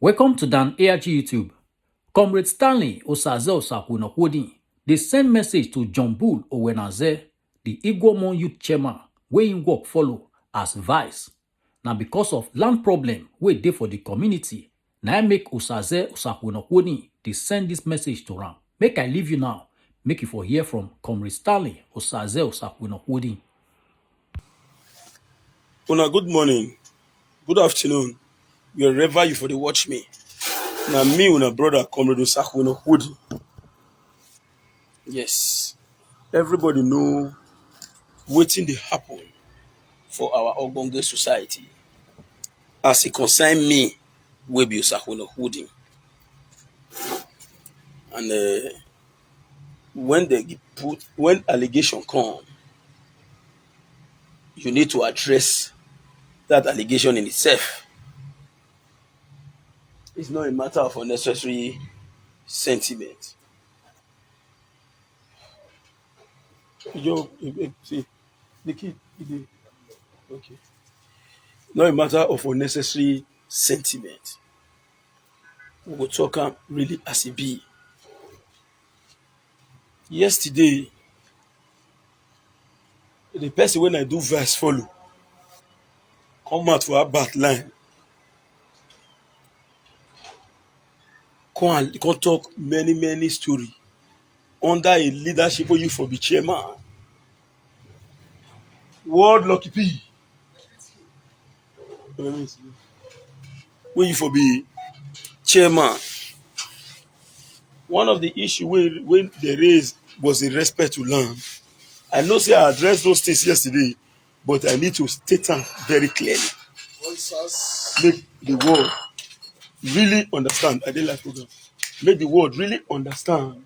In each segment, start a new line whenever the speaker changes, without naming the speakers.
Welcome to Dan ARG YouTube. Comrade Stanley Osaze Osakwunokwodi, they send message to John Bull Owenaze, the Igwomon youth chairman, where him work follow as vice. Now because of land problem wey dey for the community, now I make Osaze Osakwunokwodi they send this message to am. Make I leave you now. Make you for hear from Comrade Stanley Osaze Osakwunokwodi.
Una good morning, good afternoon, wherever you for the watch me. Now me una brother Comrade Osakwunokwodi. Yes, everybody know wetin dey happen for our Ogbonge society as e concern me wey be Osakwunokwodi. And when allegation come, you need to address that allegation in itself. It's not a matter of unnecessary sentiment. See, the kid, okay. Not a matter of unnecessary sentiment. We go talk am really as e be. Yesterday, the person when I do verse follow come out for a bad line. Come talk many story under a leadership wey you for be chairman. World Lucky P. Wey you for be chairman. One of the issue when they raised was the respect to land. I know say I addressed those things yesterday, but I need to state them very clearly. Make the world really understand. I didn't like program. Make the world really understand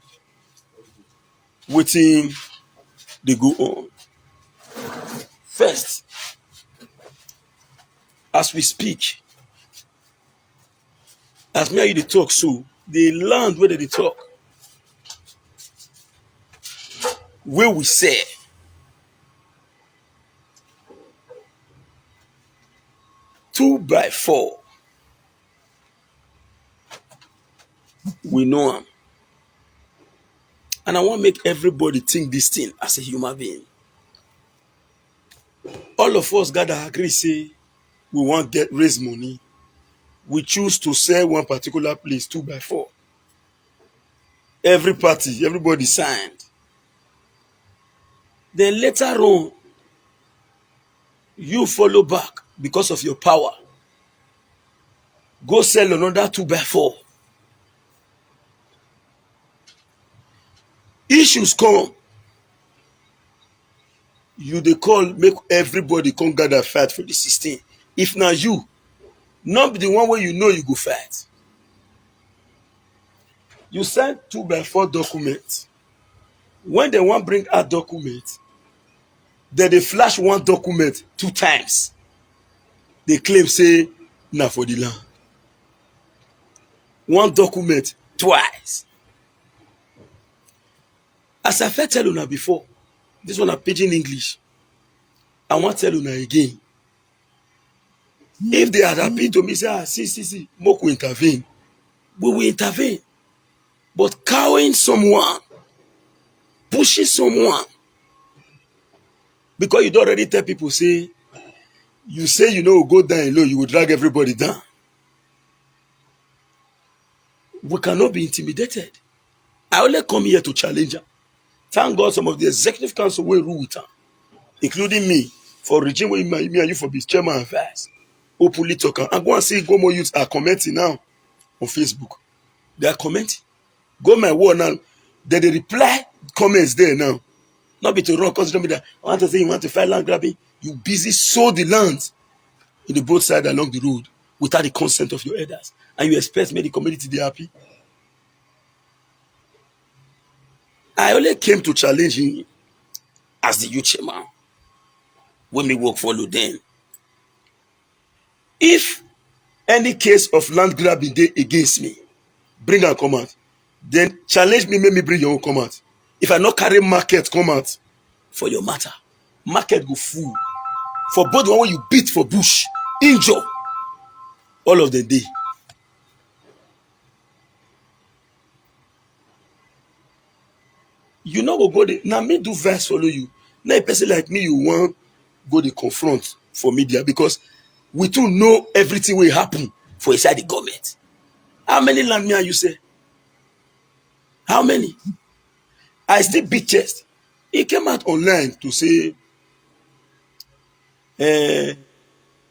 wetin dey go on. First, as we speak, as me and you dey talk so, the land where they talk, where we say, two by four, we know am. And I want to make everybody think this thing as a human being. All of us gather agree say we want raise money. We choose to sell one particular place 2 by 4. Every party, everybody signed. Then later on, you follow back because of your power. Go sell another 2 by 4. Issues come. You dey call make everybody come gather fight for the 16. If na you, not be the one where you know you go fight. You send 2 by 4 documents. When they want bring out document, then they flash one document 2 times. They claim say na for the land. One document twice. As I first tell you before, this one a pidgin English. I want to tell you again. If they had appealed to me, say, see, Moku intervene. We will intervene. But cowing someone, pushing someone, because you don't already tell people, say you know, go down low, you will drag everybody down. We cannot be intimidated. I only come here to challenge her. Thank God some of the executive council will rule with her, including me, for regime where me and you for be chairman and vice. Openly talking. And go and see Gomo youths are commenting now on Facebook. They are commenting. Go my word now. They reply comments there now. Not be to run because don't be that. I want to say you want to fight land grabbing. You busy sold the land in the both sides along the road without the consent of your elders. And you expect me the community to be happy. I only came to challenge him as the youth chairman when me work follow them. If any case of land grabbing dey against me, bring am come out. Then challenge me, make me bring your own come out. If I not carry market come out for your matter, market go full. For both the one wey you beat for bush, injure, all of them dey. You know go there. Now me do verse follow you. Now a person like me, you want go dey confront for media because we too know everything will happen for inside the government. How many land me are you say? How many? I still beat chest. He came out online to say, I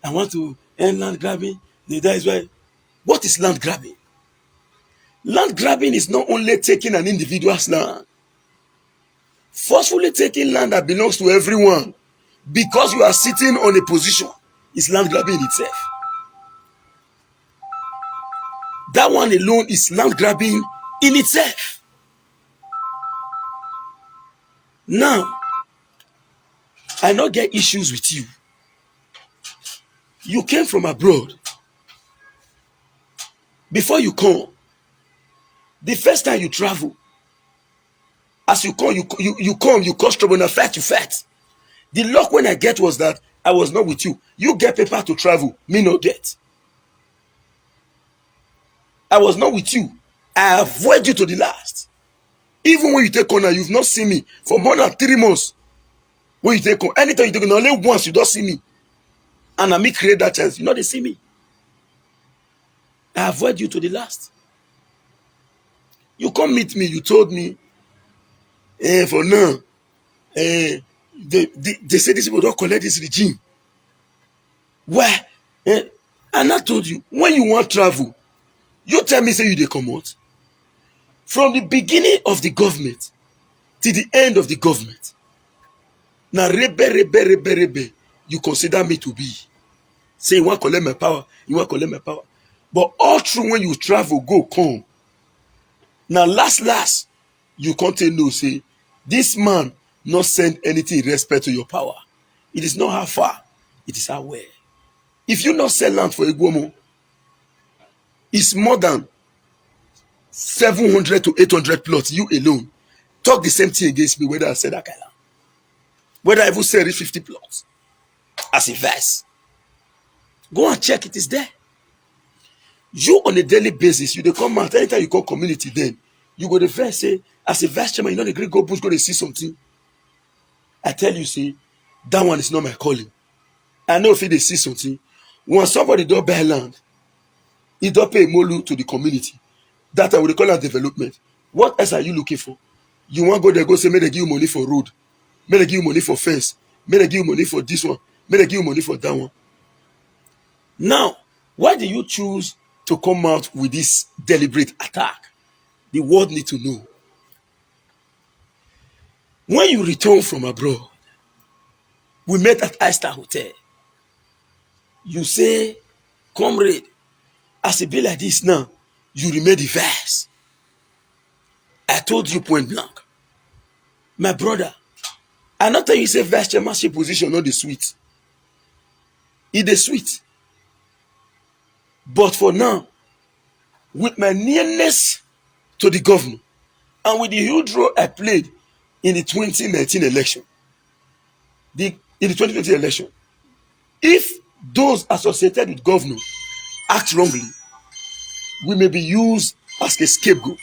want to end land grabbing. That is why. What is land grabbing? Land grabbing is not only taking an individual's land, forcefully taking land that belongs to everyone because you are sitting on a position is land grabbing itself. That one alone is land grabbing in itself. Now, I not get issues with you. You came from abroad. Before you come, the first time you travel, as you come, you cause trouble and fight you fight. The luck when I get was that I was not with you. You get paper to travel, me no get. I was not with you. I avoid you to the last. Even when you take corner, you've not seen me for more than 3 months. When you take corner, anytime you take corner, only once you don't see me. And I may create that chance. You know they see me. I avoid you to the last. You come meet me, you told me, for now, they say these people don't collect this regime. Why? And I told you, when you want travel, you tell me say you dey comot. From the beginning of the government to the end of the government, na rebe, you consider me to be. Say you want collect my power, you want collect my power. But all through when you travel, go come. Now last, you can't tell no say, this man not send anything in respect to your power. It is not how far, it is how well. If you not sell land for Igbomo, it's more than 700 to 800 plots, you alone. Talk the same thing against me, whether I said that kind of, whether I even say reach 50 plots as a verse. Go and check, it is there. You on a daily basis, you dey come out, anytime you call community, then you go the verse say, as a vice chairman, you know the great go bush, go to see something. I tell you, say, that one is not my calling. I know if they see something, when somebody don't buy land, he don't pay molu to the community. That I would call that development. What else are you looking for? You want to go there, go say, may they give you money for road, may they give you money for fence, may they give you money for this one, may they give you money for that one. Now, why do you choose to come out with this deliberate attack? The world need to know. When you return from abroad, we met at iStar Hotel. You say, comrade, as it be like this now, you remain the verse. I told you point blank, my brother, I not tell you say vice chairmanship position not the sweet. It is sweet. But for now, with my nearness to the governor and with the huge role I played in the 2019 election, in the 2020 election, if those associated with governor act wrongly, we may be used as a scapegoat.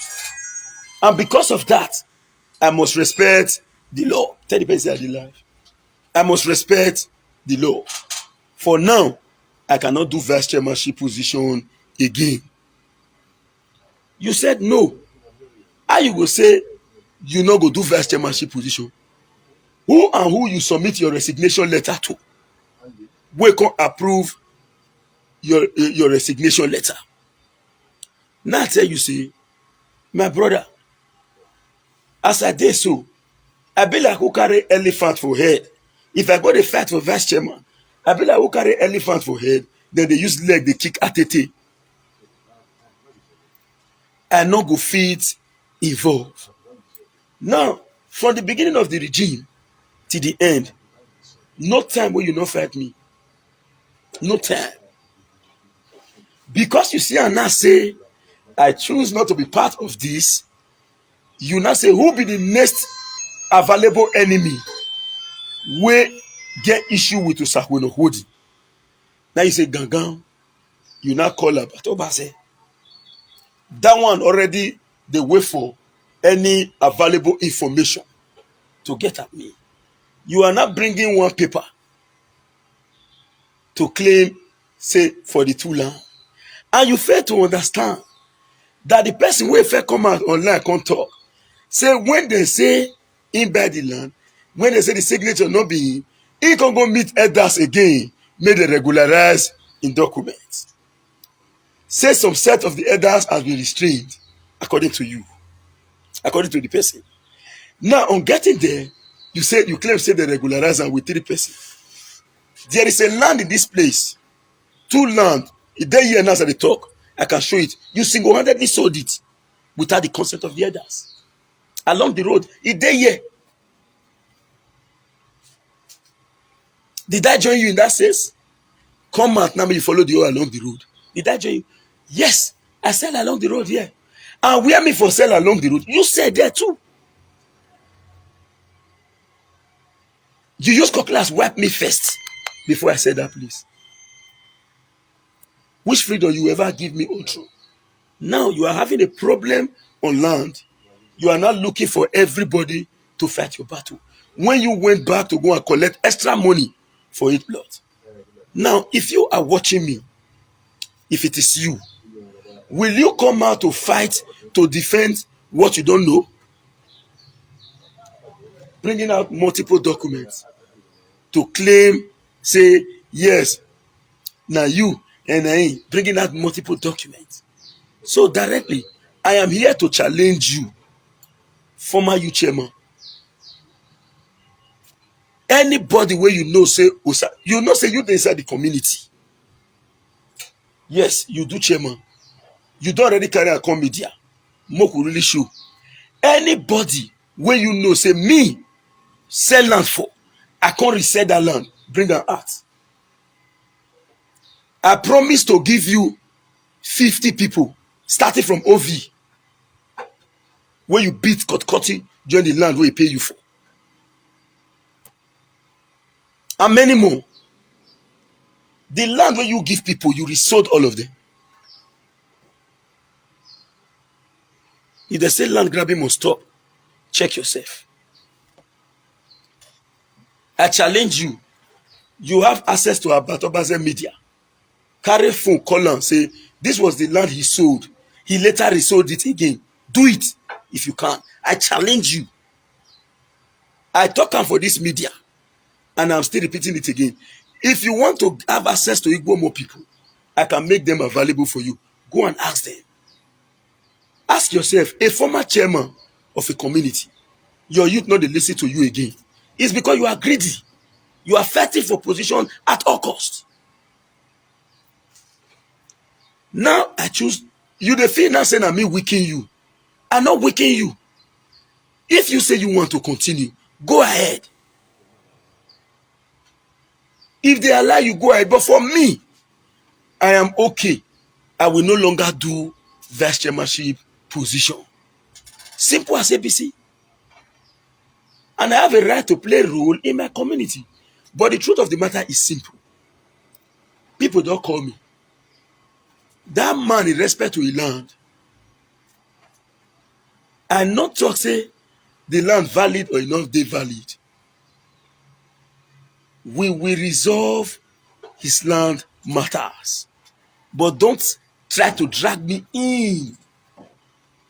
And because of that, I must respect the law. Tell the person I did life. I must respect the law. For now, I cannot do vice chairmanship position again. You said no. How you go say you not go do vice chairmanship position? Who and who you submit your resignation letter to? We can approve your resignation letter. Now I tell you, say, my brother, as I did so, I be like who carry elephant for head. If I go to fight for vice chairman, I be like who carry elephant for head, then they use leg, they kick ATT. I no go fit involve. Now, from the beginning of the regime to the end, no time where you not fight me. No time. Because you see, I now say, I choose not to be part of this. You now say, who be the next available enemy wey get issue with Usakweno Hodi? Now you say, Gangan, you now call up. Atoba say, that one already, they wait for any available information to get at me. You are not bringing one paper to claim, say, for the two land. And you fail to understand that the person wey first come out online come talk, say when they say him buy the land, when they say the signature not be him, he can go meet elders again, make dem regularize in documents. Say some set of the elders has been restrained, according to you, according to the person. Now on getting there, you claim say they regularize am with 3 persons. There is a land in this place, 2 land. E dey here now as I dey talk. I can show it. You single-handedly sold it without the consent of the elders. Along the road, e dey here. Did I join you in that sense? Come out now, make you follow the road along the road. Did I join you? Yes, I sell along the road here. And where me for sell along the road, you sell there too. You use cutlass wipe me first before I said that place. Which freedom you ever give me all through? Now you are having a problem on land. You are not looking for everybody to fight your battle. When you went back to go and collect extra money for it plot. Now, if you are watching me, if it is you, will you come out to fight to defend what you don't know? Bringing out multiple documents to claim, say, yes, now you and I, bringing out multiple documents. So directly, I am here to challenge you, former youth chairman. Anybody where you know say, you know say you dey inside the community. Yes, you do chairman. You don't already carry a come media. Moku really show. Anybody where you know say me sell land for, I can't resell that land. Bring an out. I promise to give you 50 people starting from OV where you beat Kotkoti join the land where he pay you for. And many more. The land where you give people, you resold all of them. If they say land grabbing must stop, check yourself. I challenge you. You have access to Abatobaze media. Carry phone, call and say, this was the land he sold. He later resold it again. Do it if you can. I challenge you. I talk for this media, and I'm still repeating it again. If you want to have access to Igbo more people, I can make them available for you. Go and ask them. Ask yourself, a former chairman of a community, your youth not dey listen to you again. It's because you are greedy. You are fighting for position at all costs. Now I choose you. The feel now saying me weaken you. I'm not weaken you. If you say you want to continue, go ahead. If they allow you, go ahead. But for me, I am okay. I will no longer do vice chairmanship position. Simple as ABC. And I have a right to play a role in my community. But the truth of the matter is simple. People don't call me. That man in respect to the land, I not talk say the land valid or not they valid. We will resolve his land matters. But don't try to drag me in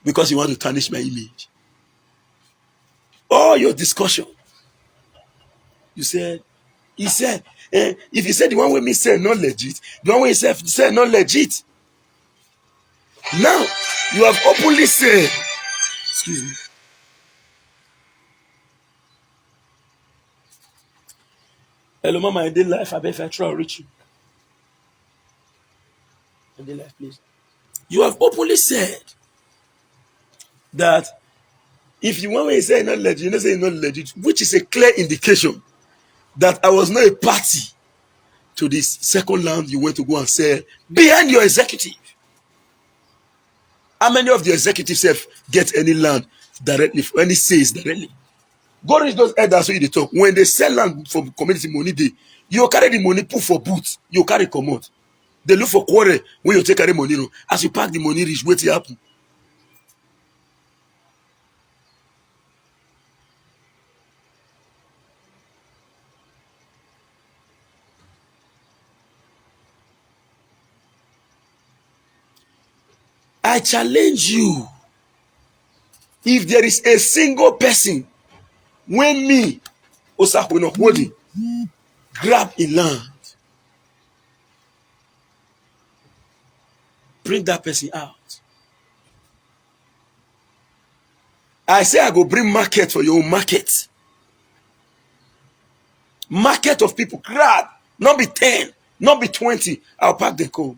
because you want to tarnish my image. All your discussion, you said, he said, if you said the one way me say not legit, the one way he said not legit. Now, you have openly said, excuse me. Hello, mama, I did life. I bet if I try to reach you. I did life, please. You have openly said that if you want me to say not legit, you don't say not legit, which is a clear indication that I was not a party to this second land you went to go and sell behind your executive. How many of the executives have get any land directly, any sales directly? Go reach those elders so you talk. When they sell land from community money, you carry the money, put for boots, you carry commode. They look for quarrel when you take carry money. As you pack the money, reach, wait to happen. I challenge you. If there is a single person when me, Osakwenokwodi, grab a land, bring that person out. I say I go bring market for your market. Market of people, grab, not be 10, not be 20. I'll pack the code.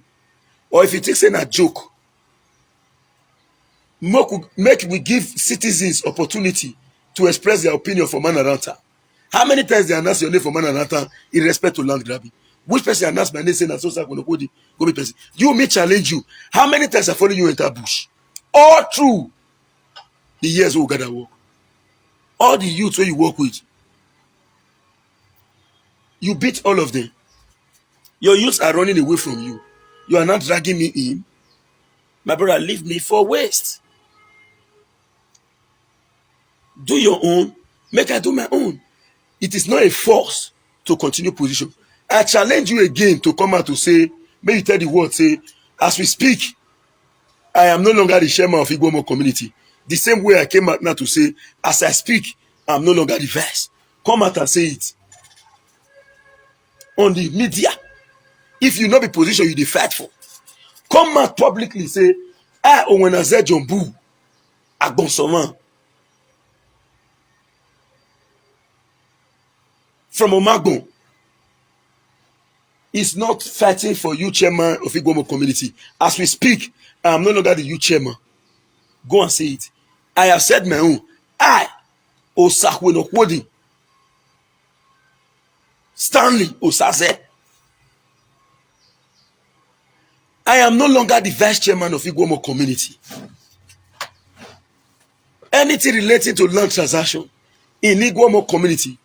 Or if you think saying a joke, make we give citizens opportunity to express their opinion for Manaranta. How many times they announce your name for Manaranta in respect to land grabbing? Which person announced my name saying that Sosa Konokodi go be person? You may challenge you. How many times I follow you enter bush? All through the years we gather work. All the youths where you work with, you beat all of them. Your youths are running away from you. You are not dragging me in. My brother, leave me for waste. Do your own, make I do my own. It is not a force to continue position. I challenge you again to come out to say, may you tell the world, say, as we speak, I am no longer the chairman of Igbomo community. The same way I came out now to say, as I speak, I am no longer the vice. Come out and say it. On the media. If you not be position, you dey fight for. Come out publicly say, I Owenaze Jombu, Agbonsoman. From Omagbon is not fighting for you chairman of Igbomo community. As we speak, I am no longer the youth chairman. Go and say it. I have said my own. I, Osakwenokwodi, Stanley Osaze, I am no longer the vice chairman of Igbomo community. Anything relating to land transaction in Igbomo community,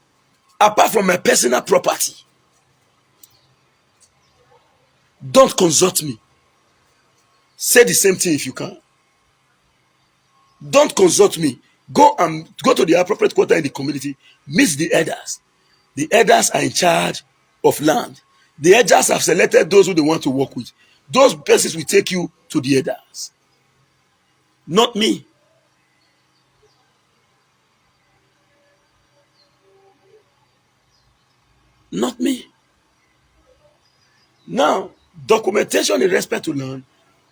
apart from my personal property, don't consult me. Say the same thing if you can. Don't consult me. Go to the appropriate quarter in the community. Meet the elders. The elders are in charge of land. The elders have selected those who they want to work with. Those persons will take you to the elders. Not me. Not me. Now, documentation in respect to land,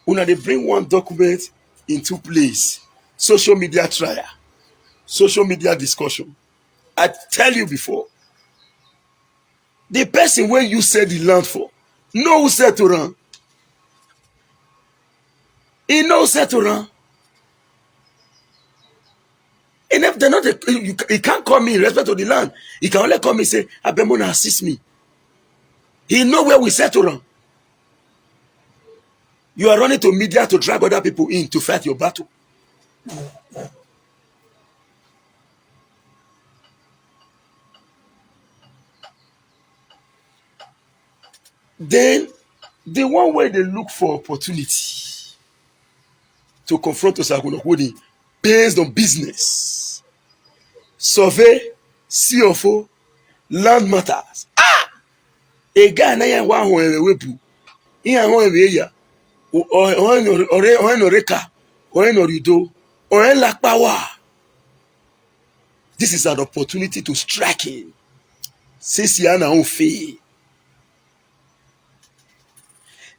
una dey bring one document into place. Social media trial, social media discussion. I tell you before, the person wey you sell the land for, know who sell to am. He knows sell to am. And if they're not, he can't call me in respect to the land. He can only call me and say, Abemona, assist me. He know where we settle on. You are running to media to drag other people in to fight your battle. Then, the one way they look for opportunity to confront Osakwenokwodi based on business, survey, CFO, land matters. A guy na yan wa ho ewebu. Iyan ho eweya. Ohen oreka, ohen orido, ohen lakpawa. This is an opportunity to strike him. Since he na own fee.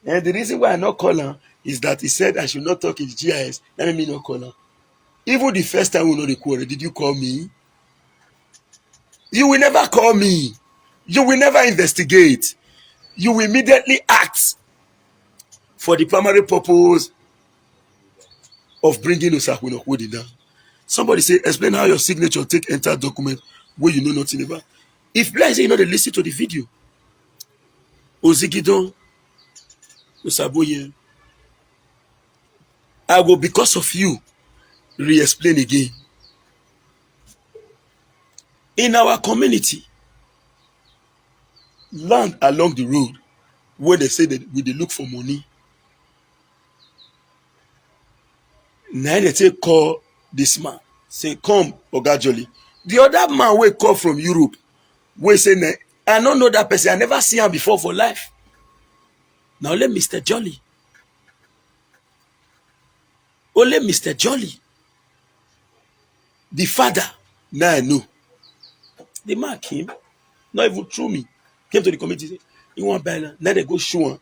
And the reason why I not call her is that he said I should not talk in GIS. That made me not call her. Even the first time we know the quarrel, did you call me? You will never call me. You will never investigate. You will immediately act for the primary purpose of bringing Osakwenokwodi down. Somebody say, explain how your signature take enter document where you know nothing about. If like say you know they listen to the video, Ozigidon, Osaboye, I will, because of you, re-explain again. In our community, land along the road, where they say that we they look for money, now they say call this man, say come Oga Jolly. The other man will call from Europe, will say I don't know that person, I never see him before for life. Now let Mr. Jolly Only Mr. Jolly, the father, now I know. The man came, not even through me, came to the committee, said, you want buy land? Now they go show him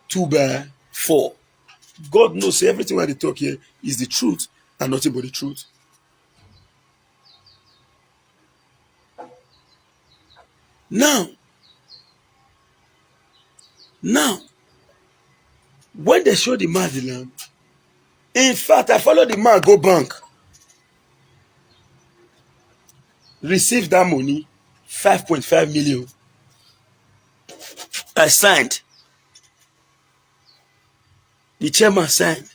2x4. God knows everything when they talk here is the truth and nothing but the truth. Now, when they show the man the land, in fact, I follow the man go bank, receive that money, 5.5 million. I signed. The chairman signed.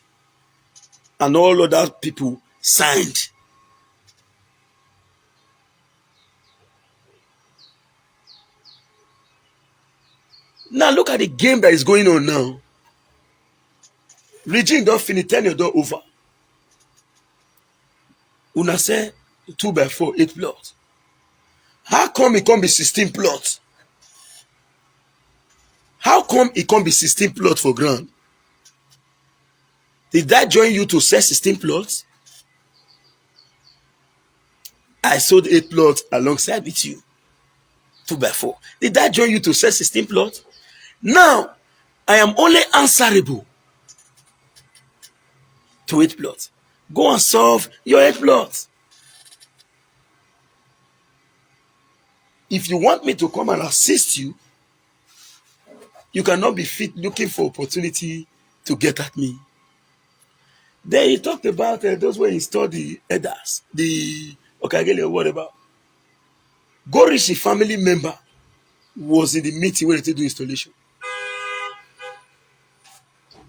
And all other people signed. Now look at the game that is going on now. Regime don't finish, tenure don't over. Una say 2x4, 8 plots. How come it can't be 16 plots? How come it can't be 16 plots for ground? Did I join you to sell 16 plots? I sold 8 plots alongside with you. 2x4. Did I join you to sell 16 plots? Now, I am only answerable to 8 plots. Go and solve your 8 plots. If you want me to come and assist you, you cannot be fit looking for opportunity to get at me. Then he talked about those who installed the elders, the Okagele or whatever. Gorishi family member was in the meeting where they do installation.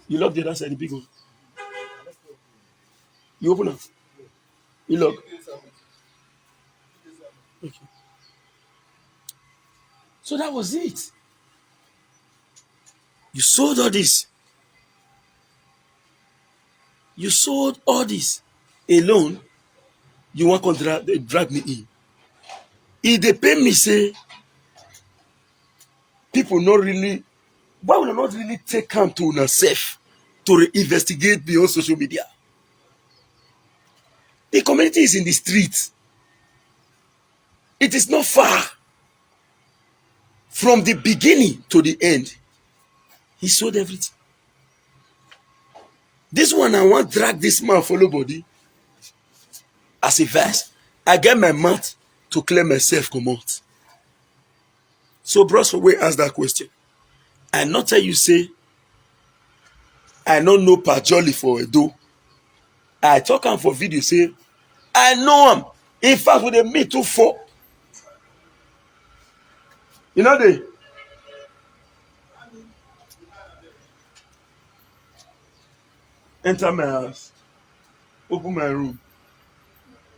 You lock the other side, the big one. You open up. You lock. Okay. So that was it. You sold all this. You sold all this alone. You want to drag me in. If they pay me, say, people not really, why would I not really take time to yourself to investigate beyond social media? The community is in the streets. It is not far. From the beginning to the end, he sold everything. This one, I want to drag this man follow body as a verse. I get my mouth to clear myself come out. So bros, we ask that question. I not tell you say, I don't know Pajoli for Edo. I talk him for video say, I know him. In fact, with a me too for. You know they enter my house, open my room,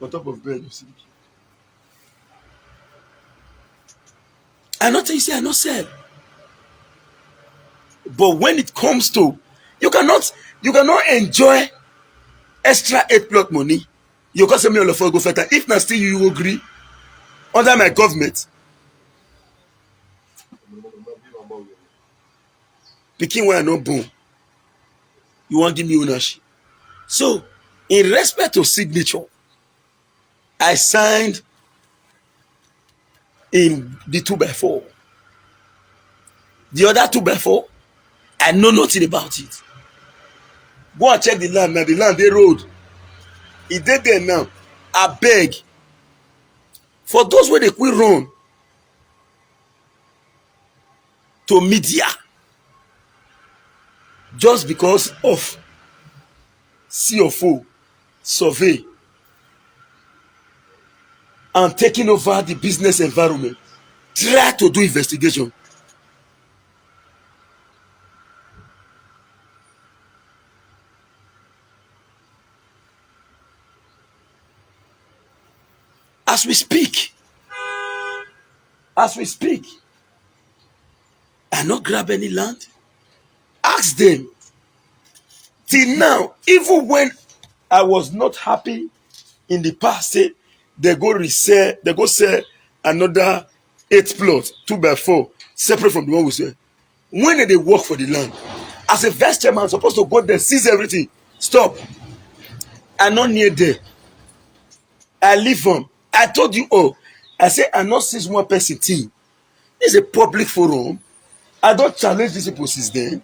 on top of bed, you sleep. I not tell you say I not sell. But when it comes to you cannot enjoy extra 8 plot money. You can say me all of go further. If not still you agree under my government. Picking where I not born. You want to give me ownership. So, in respect to signature, I signed in the 2x4. The other 2x4, I know nothing about it. Go and check the land now. The land they road. It did there now. I beg. For those where they quit run to media just because of CFO survey and taking over the business environment, try to do investigation. As we speak, I not grab any land. Ask them. Till now, even when I was not happy in the past, say they go sell another 8 plots, 2x4, separate from the one we sell. When did they work for the land? As a vice chairman, I'm supposed to go there, seize everything, Stop. I'm not near there. I live on. I told you all. I say I'm not since one person team. This is a public forum. I don't challenge these people since then.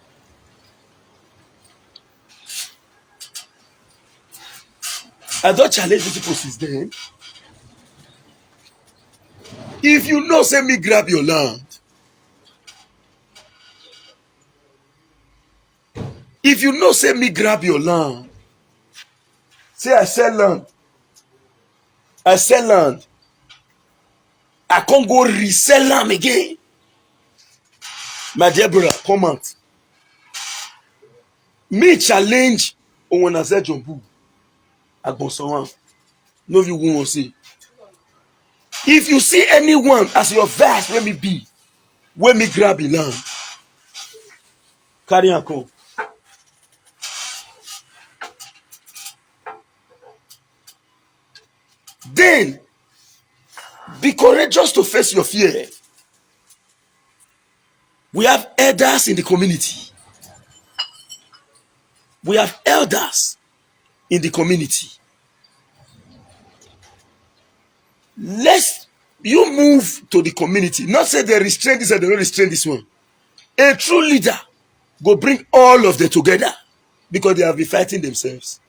I don't challenge these people since then. If you know, say me grab your land. If you know, say me grab your land. Say I sell land. I sell land. I can't go resell land again. My dear brother, come out. Me challenge Owenaze Jumbu. Agbonsowan. No you won't see. If you see anyone as your verse, let me be. When me grab the land. Carry on come. Then, be courageous to face your fear. We have elders in the community. We have elders in the community. Lest you move to the community. Not say they restrain this and they don't restrain this one. A true leader go bring all of them together because they have been fighting themselves.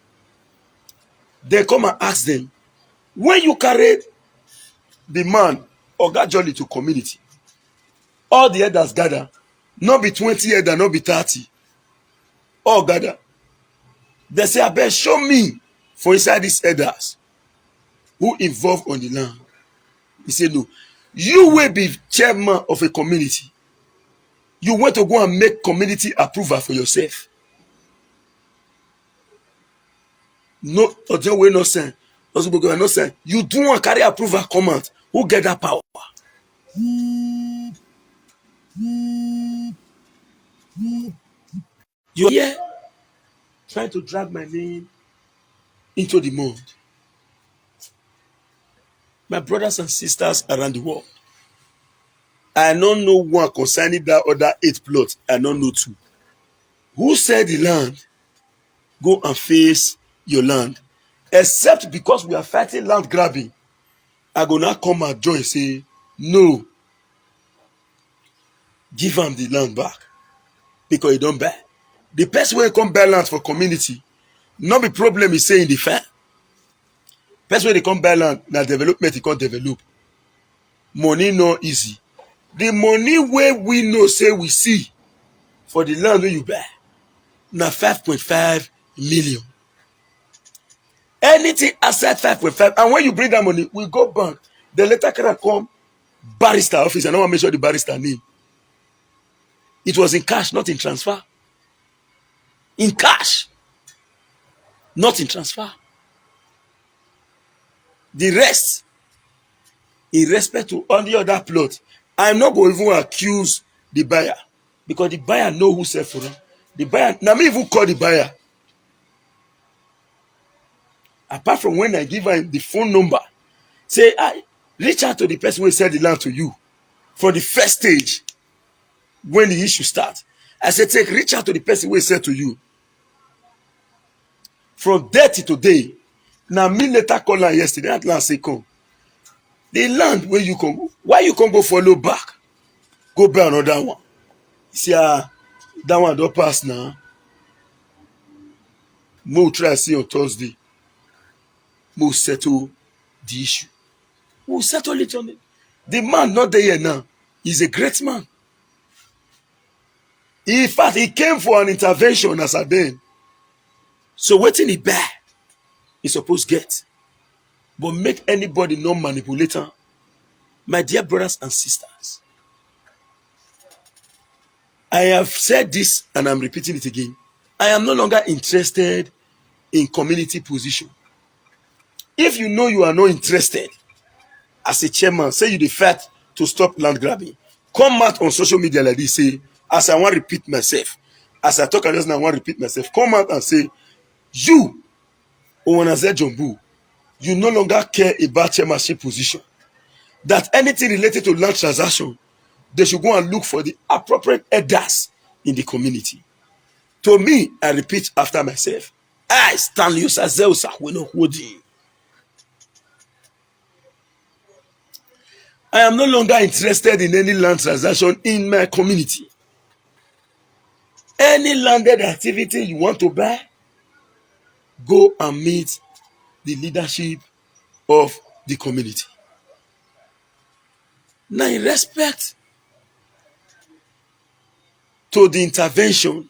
They come and ask them, when you carry the man Oga Jolly to community, all the elders gather, not be 20 elders, not be 30. All gather. They say, I bet show me for inside these elders who involved on the land. He said, no. You will be chairman of a community. You want to go and make community approval for yourself. No, way no saying. No saying. You do want carry approval command. Who get that power? You're here trying to drag my name into the mud. My brothers and sisters around the world, I don't know one concerning that other 8 plots. I don't know 2. Who said the land? Go and face your land. Except because we are fighting land grabbing, I go now come and join say, no. Give him the land back. Because he don't buy. The person when come buy land for community, not the problem is saying the fair. Person when they come buy land, na development he can't develop. Money no easy. The money where we know say we see for the land where you buy, na 5.5 million. Anything outside 5.5, and when you bring that money, we go bank. The letter can come barrister office. I don't want to make sure the barrister name. It was in cash, not in transfer. In cash, not in transfer. The rest, in respect to all the other plot, I'm not going to even accuse the buyer because the buyer know who sell for him. The buyer, now me even call the buyer. Apart from when I give him the phone number, say, I reach out to the person who sell the land to you for the first stage when the issue starts. I said, reach out to the person who sell to you. From there to today, now me later call her yesterday, that land say come. The land where you can go, why you can't go follow back? Go buy another one. See, that one don't pass now. We'll try to see on Thursday. We'll settle the issue. We'll settle it on it. The man not there yet now. He's a great man. In fact, he came for an intervention as a then. So waiting he buy, he supposed get. But make anybody no manipulator. My dear brothers and sisters, I have said this and I'm repeating it again. I am no longer interested in community position. If you know you are not interested as a chairman, say you the fight to stop land grabbing, come out on social media like this, say, as I want to repeat myself, as I talk just now, I want to repeat myself, come out and say, you, Owenaze Jumbu, you no longer care about chairmanship position. That anything related to land transaction, they should go and look for the appropriate elders in the community. To me, I repeat after myself, I, Stanley Osaze Osakwenokwodi, I am no longer interested in any land transaction in my community. Any landed activity you want to buy, go and meet the leadership of the community. Now, in respect to the intervention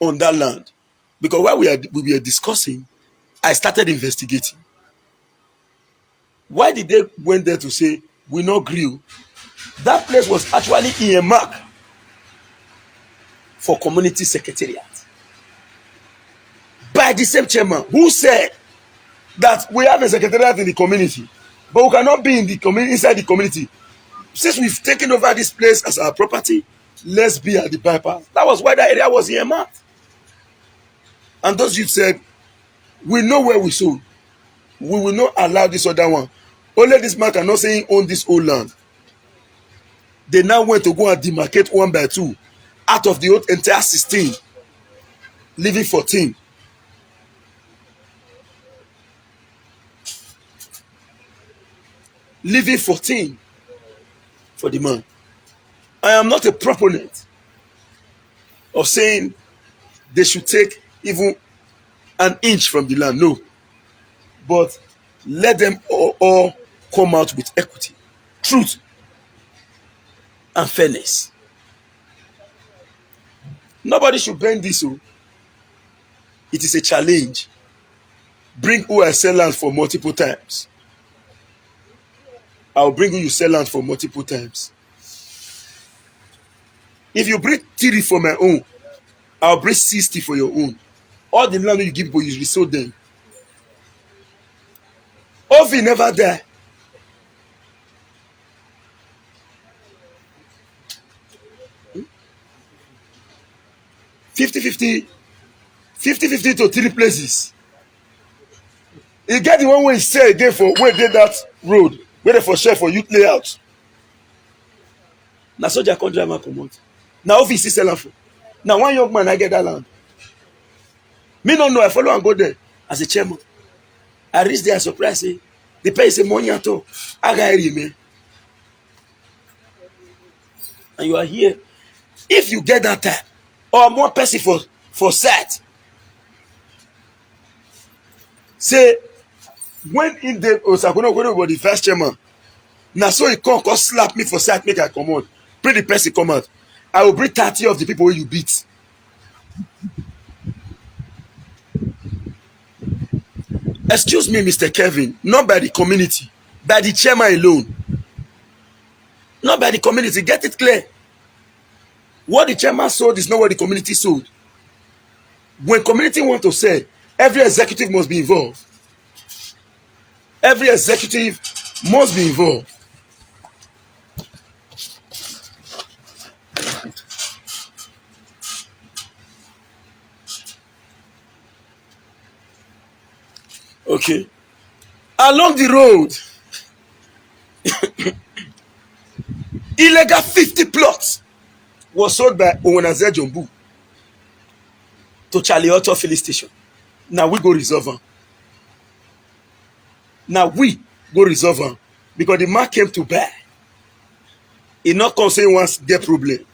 on that land, because while we were discussing, I started investigating. Why did they went there to say we not grill? That place was actually earmarked for community secretariat by the same chairman who said that we have a secretariat in the community, but we cannot be in the community, inside the community. Since we've taken over this place as our property, let's be at the bypass. That was why that area was earmarked. And those youth said, we know where we sold. We will not allow this other one. Only this man cannot say he owned this old land. They now went to go and demarcate 1 by 2 out of the old entire 16, leaving 14. Leaving 14 for the man. I am not a proponent of saying they should take even an inch from the land, no. But let them all come out with equity, truth, and fairness. Nobody should bend this. It is a challenge. Bring who I sell land for multiple times. I'll bring who you sell land for multiple times. If you bring 3 for my own, I'll bring 60 for your own. All the land you give people, you resold them. Ovi never die. Hmm? 50-50 to 3 places. You get the one way he say again for where they that road, where they for share for youth layout. Now soldier can't drive and promote. Now Ovi still sell for. Now one young man I get that land. Me no know, I follow and go there as a chairman. I reach there surprise say the pay say money at all. I got me. And you are here. If you get that time or more person for set, say when in the Osakwenokwodi the first chairman, now so he come slap me for set, make I come out. Bring the person come out. I will bring 30 of the people where you beat. Excuse me, Mr. Kevin, not by the community, by the chairman alone. Not by the community. Get it clear. What the chairman sold is not what the community sold. When community want to sell, every executive must be involved. Every executive must be involved. Okay. Along the road, illegal 50 plots was sold by Owenaze Jumbu to Charlie Otto filling station. Now we go resolve them. Now we go resolve them because the man came to buy. He not come say once get problem.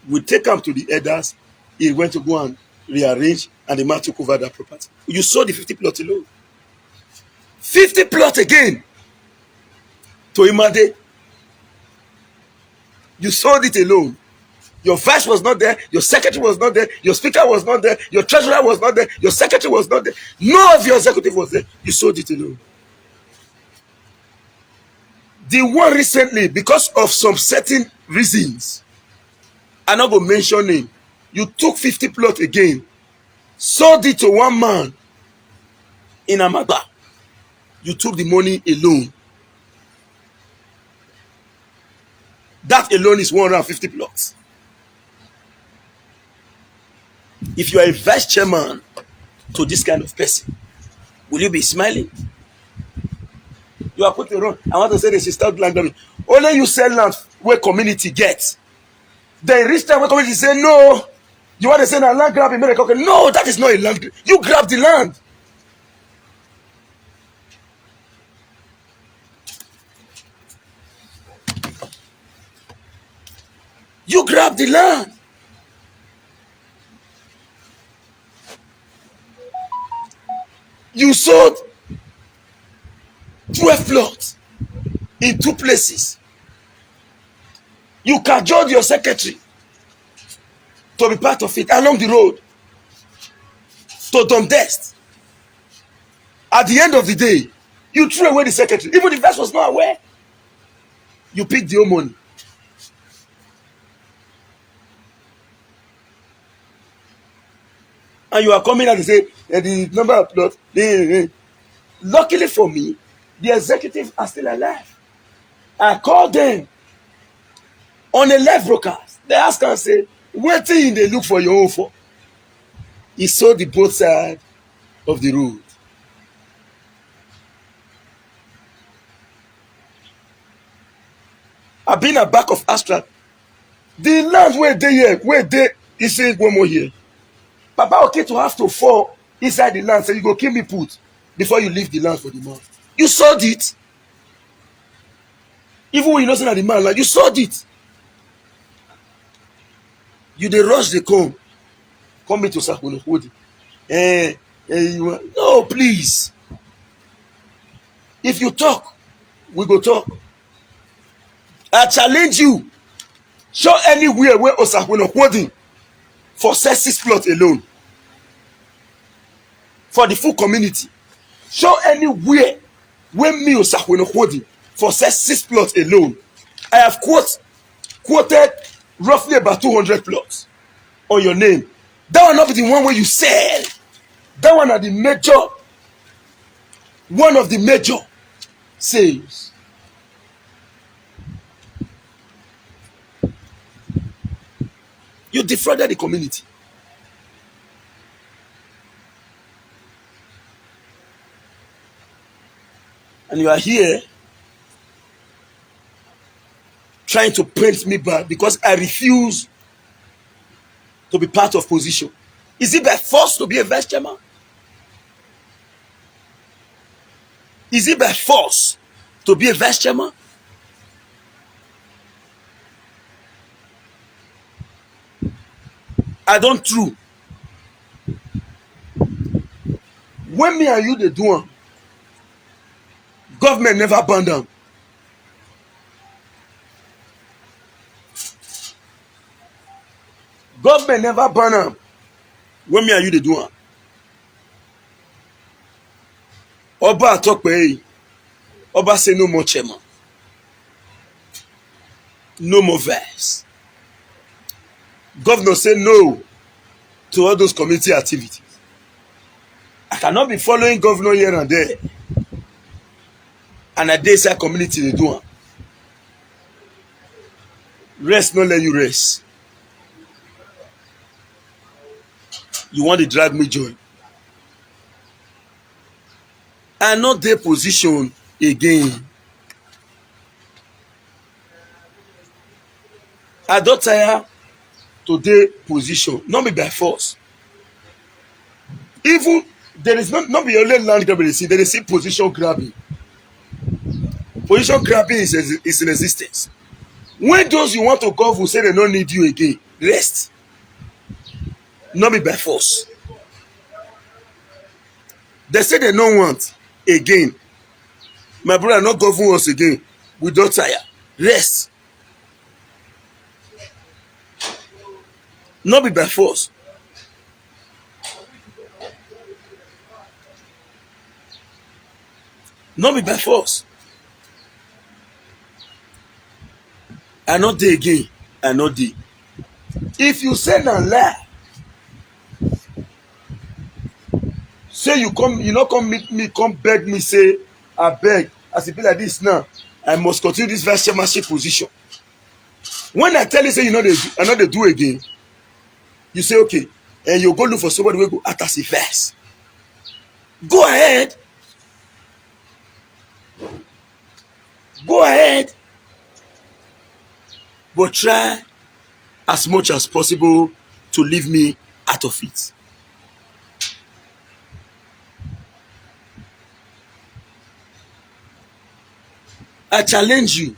We take him to the elders. He went to go and rearrange, and the man took over that property. You saw the 50 plot alone. 50 plot again to Imade. You sold it alone. Your vice was not there, your secretary was not there, your speaker was not there, your treasurer was not there, your secretary was not there, none of your executive was there. You sold it alone. The one recently, because of some certain reasons, I'm not going to mention name, you took 50 plot again, sold it to one man in Amagba. You took the money alone. That alone is 150 plots. If you are a vice chairman to this kind of person, will you be smiling? You are putting wrong. I want to say they should start land grabbing. Only you sell land where community gets. Then reach time where community say no. You want to say that land grab in America? No, that is not a land grab. You grab the land. You grab the land. You sold 12 plots in 2 places. You cajoled your secretary to be part of it along the road to Dundest. At the end of the day, you threw away the secretary. Even the first was not aware. You picked the old money. And you are coming out and say the number of plots. Luckily for me, the executive are still alive. I called them on a live broadcast. They ask and say, what thing they look for your own for? He saw the both side of the road. I've been at back of Astra. The land where they he said one more here. Papa okay to have to fall inside the land, say you go kill me put before you leave the land for the man. You saw it. Even when you know say the man like you saw it. You dey rush the come me to Sakunokodi. No, please. If you talk, we go talk. I challenge you. Show anywhere where Osakunokodi for 6 plots alone. For the full community. Show anywhere where me Osakunokodi for 6 plots alone. I have quoted roughly about 200 plots on your name. That one not be the one where you sell. That one are the major, one of the major sales. You defrauded the community. And you are here trying to paint me bad because I refuse to be part of position. Is it by force to be a vice chairman? Is it by force to be a vice chairman? I don't true. When me and you dey do am, government never burn down. Government never burn am. When me and you dey do am. Oba Atokpe, Oba say no more chairman. No more vice. Governor say no to all those community activities. I cannot be following governor here and there. And I dey inside community dey do am. Rest no let you rest. You want to drag me join. I no dey position again. I don tire to dey position, not be by force. Even there is not be only land grabbing, there is position grabbing. Position grabbing is in existence. When those you want to govern say they don't need you again, rest. Not be by force. They say they don't want again. My brother not govern us again. We don't tire. Rest. Not be by force. Not be by force. I not dey again. I not dey. If you say na lie, say you not come meet me, come beg me, say I beg. As it be like this now, I must continue this vice chairmanship position. When I tell you say you know I know they do again, you say okay, and you go look for somebody who go act as a vice. Go ahead. Go ahead. But try as much as possible to leave me out of it. I challenge you.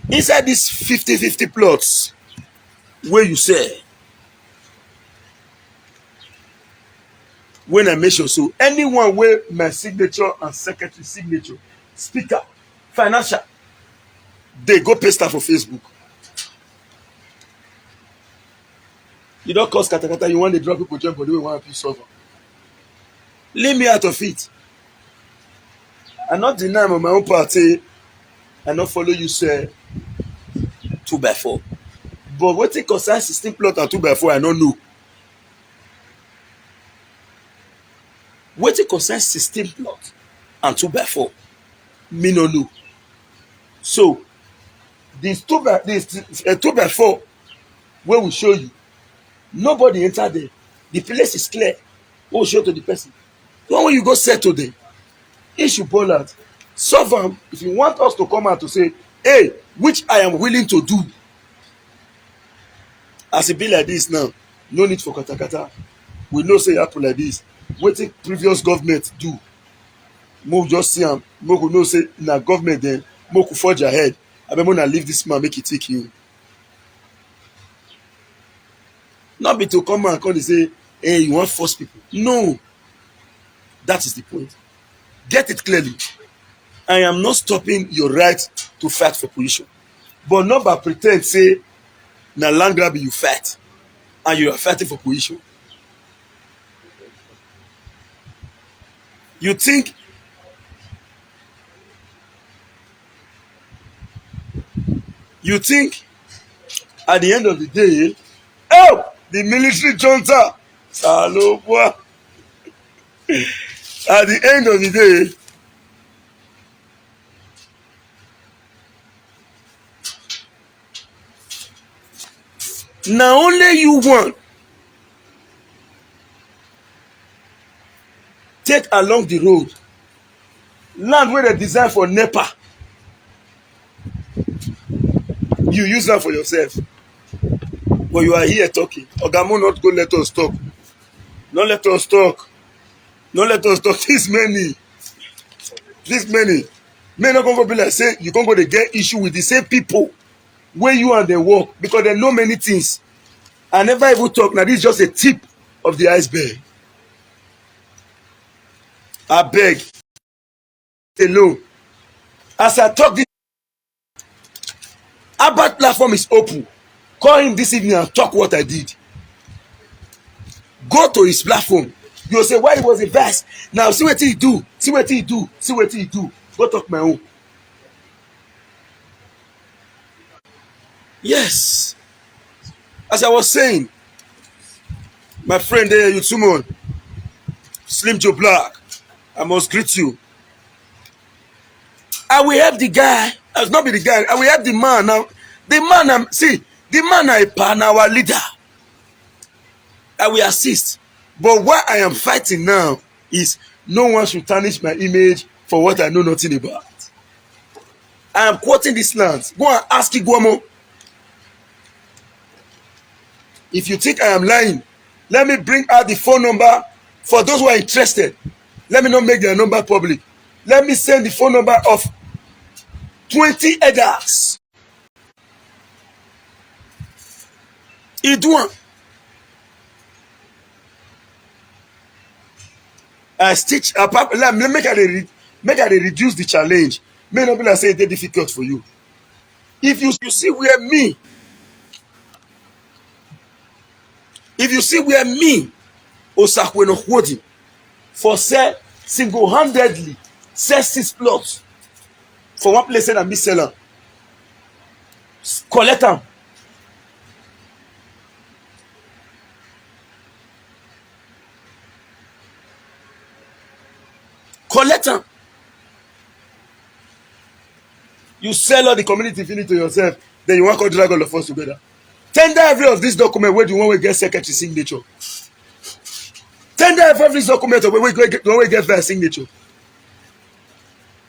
Inside these 50-50 plots where you say, when I mention so, anyone where my signature and secretary signature, speaker, financial, they go paste that for Facebook. You don't cause katakata, you want to drop people jump, but you want to solve. Leave me out of it. I not deny on my own party. I not follow you say 2x4. But what it concerns 16 plot and 2x4, I don't know. What it concerns 16 plot and 2x4, me no know. So this 2x4 where we show you, nobody enter there. The place is clear. What we show to the person. The one when you go settle there, issue ball out. Solve them. If you want us to come out to say, hey, which I am willing to do. As it be like this now, no need for katakata. We know say happen like this. Wetin previous government do, make just see am, make we know say na government then, make we forge ahead. Abeg make una leave this man make he take you. Not be to come and come dey say, hey, you wan force people. No, that is the point. Get it clearly. I am not stopping your right to fight for position, but not by pretend say na land grab you fight and you are fighting for position. You think at the end of the day, oh, the military junta, Salobua. At the end of the day, now only you want take along the road land where they design for NEPA, you use that for yourself, but you are here talking. Ogamo not go let us talk. Not let us talk. Not let us talk. This many may not go be like say you can't go to get issue with the same people where you and they work because they know many things. I never even talk. Now this is just a tip of the iceberg. I beg alone. As I talk, this Albert platform is open. Call him this evening and talk what I did. Go to his platform. You'll say why he was a verse. Now see what he do. See what he do. See what he do. Go talk my own. Yes. As I was saying, my friend there, Yutsumon, Slim Joe Black, I must greet you. I will help the guy. I will not be the guy. I will help the man now. The man, the man I pan our leader. I will assist. But what I am fighting now is no one should tarnish my image for what I know nothing about. I am quoting this land. Go and ask Iguamo. If you think I am lying, let me bring out the phone number for those who are interested. Let me not make their number public. Let me send the phone number of 20 elders. Iduan. I stitch apart. Let me make I reduce the challenge. May not be like say it's difficult for you. If you see where me, Osakweno Hwodi, for sell single-handedly sell 6 plots for one place and me seller, collect them. Collect them. You sell all the community finish to yourself, then you want to drag all of us together. Tender every of this document where you want to get secretary signature. Tender every of this document where we get their signature.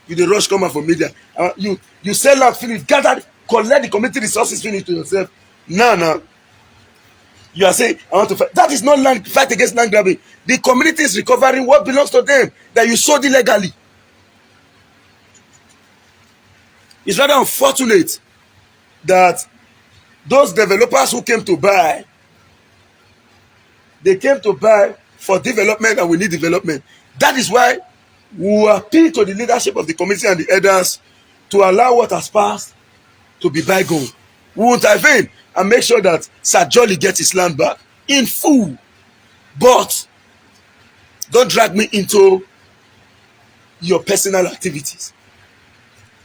You the rush come out for media. You sell out, finish, gather, collect the community resources, finish to yourself. Now, You are saying, I want to fight. That is not land fight against land grabbing. The community is recovering what belongs to them that you sold illegally. It's rather unfortunate that those developers who came to buy, they came to buy for development, and we need development. That is why we appeal to the leadership of the community and the elders to allow what has passed to be bygone. We will intervene and make sure that Sir Jolly gets his land back in full. But don't drag me into your personal activities.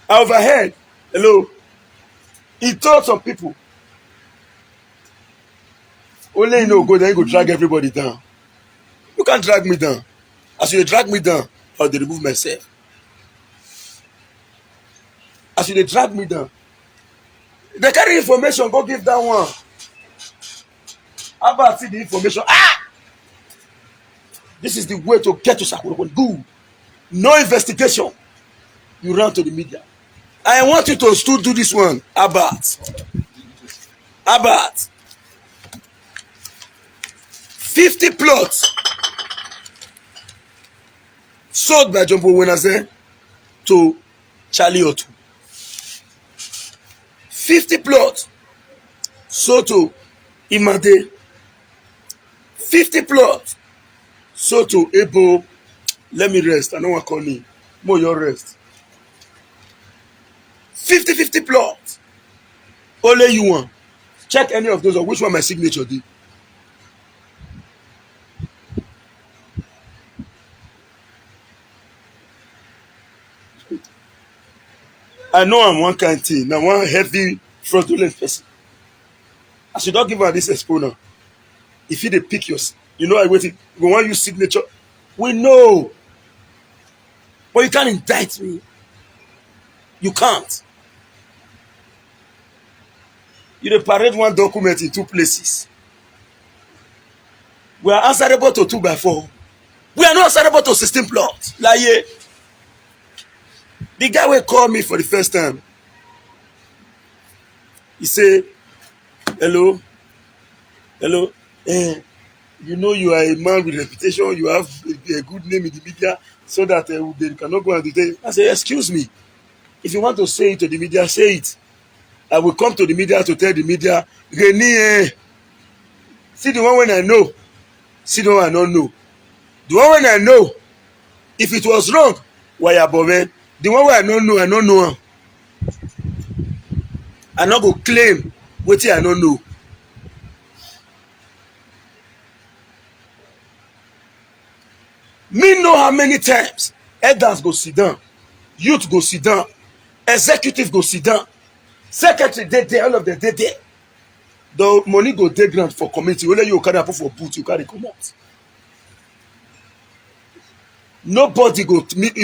I overheard, hello, he told some people, only you know go then you go drag everybody down. You can't drag me down. As you drag me down, I'll remove myself. As you drag me down, they carry information, go give that one. How about see the information? This is the way to get to Sakurokon. Good. No investigation. You run to the media. I want you to still do this one. About 50 plots sold by Jumbo Wenaze to Charlie Otu. 50 plots sold to Imade. 50 plots sold to Ebo. Let me rest. I don't want to call me. More your rest. 50 plots. Only you want. Check any of those or which one my signature did. I know I'm one kind thing. Now one heavy fraudulent person. I should not give her this exponent. If you dey pick yours, you know I waited. We want you signature. We know. But you can't indict me. You can't. You dey parade one document in 2 places. We are answerable to 2x4. We are not answerable to 16 plots. Like, the guy will call me for the first time. He say, hello, you know you are a man with reputation, you have a good name in the media, so that they cannot go and detain. I say, excuse me, if you want to say it to the media, say it. I will come to the media to tell the media, Reni, see the one when I know, see the one I don't know. The one when I know, if it was wrong, why above it? The one where I don't know. I not go claim wetin I don't know. Me know how many times elders go sit down, youth go sit down, executive go sit down, secretary dey there, all of them dey there. The money go dey ground for community. Only you carry put for boot, you carry comot. Nobody go meet,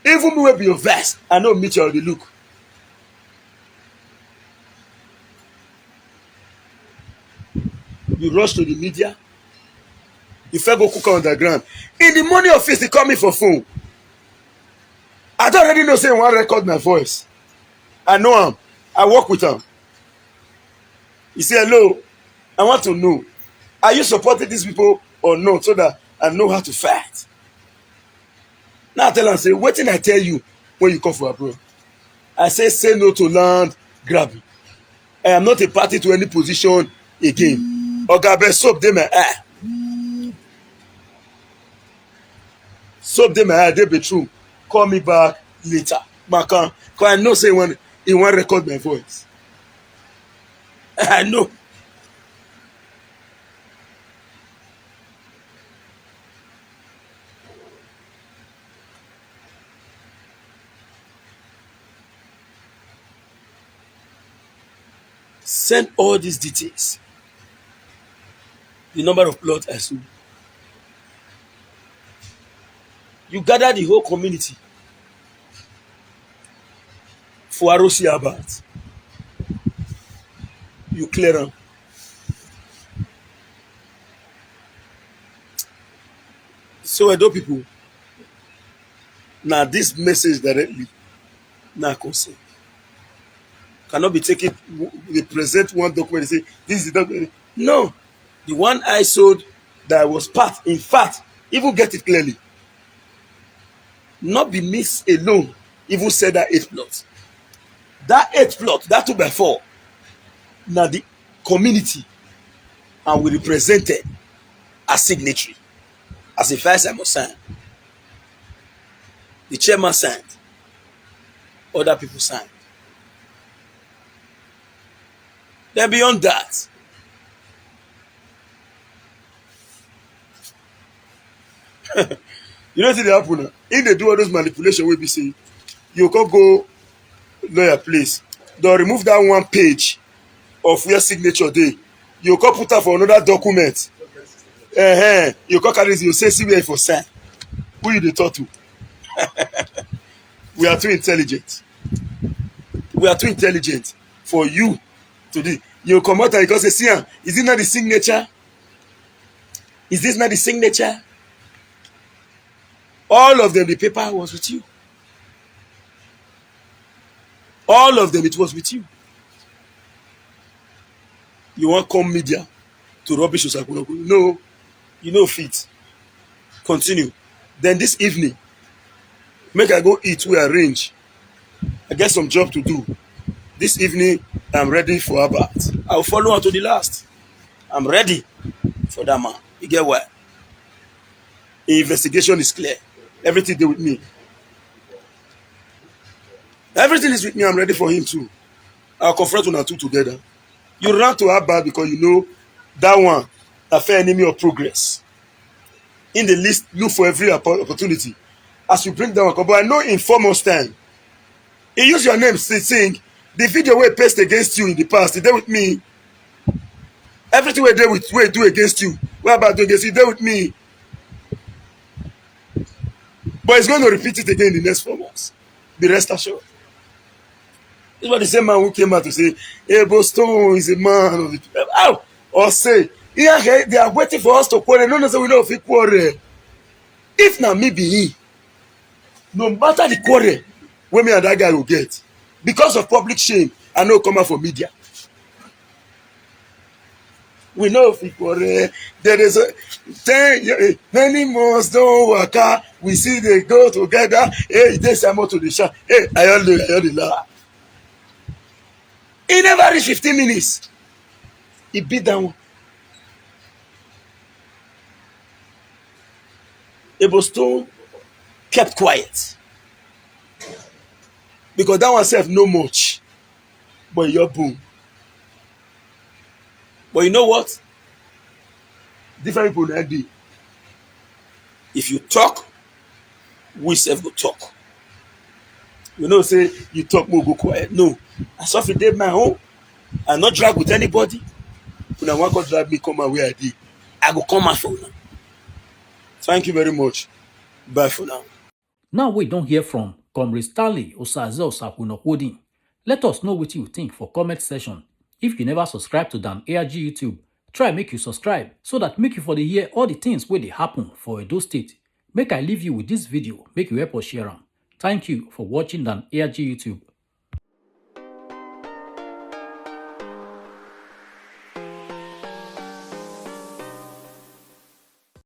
even me wey be your verse, I no meet you on the look. You rush to the media. You first go cook on the ground. In the morning office, they call me for phone. I don't already know say you want to record my voice. I know him. I work with him. He say, hello, I want to know, are you supporting these people or not, so that I know how to fight? Now I tell him, say, wetin I tell you when you come for abroad? I say no to land grabbing. I am not a party to any position again. Oga abeg, soap dey my eye. Soap dey my eye, dey be true. Call me back later. Because I know say he wan record my voice. I know. Send all these details. The number of plots I sold. You gather the whole community for Arosi Abat. You clear them. So Edo people, now this message directly, now concern. Cannot be taken, they present one document and say, this is the document. No. The one I sold that was part, in fact, even get it clearly. Not be miss alone, even said that 8 plot. That 8 plot, that 2x4, now the community and we represented as signatory. As a first I must sign. The chairman signed. Other people signed. Then beyond that, you know what they happen now? If they do all those manipulation, we be say, you can go lawyer place. They'll remove that one page of where signature dey. You can put that for another document. You can carry this, you say see where for sign. Who you dey talk to? We are too intelligent. We are too intelligent for you to do. You come out and you can say, see, is it not the signature? Is this not the signature? All of them, the paper was with you. All of them, it was with you. You want come media to rubbish Osakunoku? No, you know fit. Continue. Then this evening, make I go eat, we arrange. I get some job to do. This evening, I'm ready for a bath. I'll follow on to the last. I'm ready for that man. You get what? The investigation is clear. Everything dey with me. Everything is with me. I'm ready for him too. I'll confront una two together. You run to Abba because you know that one a fair enemy of progress. In the list, look for every opportunity. As you bring down, but I know in 4 months' time, he use your name saying the video we paste against you in the past, he did with me. Everything we do against you, what about do against you, they with me. But he's going to repeat it again in the next 4 months. Be rest assured. It's what the same man who came out to say, hey, Boston is a man of the people. How? Or say, yeah, they are waiting for us to quarrel. No, we know if we quarrel. If not me be he, no matter the quarrel, when me and that guy will get, because of public shame, I know come out for media. We know if we quarrel, there is a 10 many months don't work out. We see they go together. Hey, they say more to the shop. Hey, I heard the laugh. He never reached 15 minutes. He beat down. Ebostone kept quiet. Because that one self know much. But you're boom. But you know what? Different people that day. If you talk, we self go talk. You know, say you talk more, go quiet. No. I saw if it did my own. I not drag with anybody. When I want to drag me, come out where I did. I go come out for now. Thank you very much. Bye for now.
Now we don't hear from Comrade Stanley Osaze Osakunokwodin. Let us know what you think for comment section. If you never subscribe to Dan ARG YouTube, try make you subscribe so that make you for the hear all the things where they happen for Edo State. Make I leave you with this video, make you help us share them. Thank you for watching Dan ARG YouTube.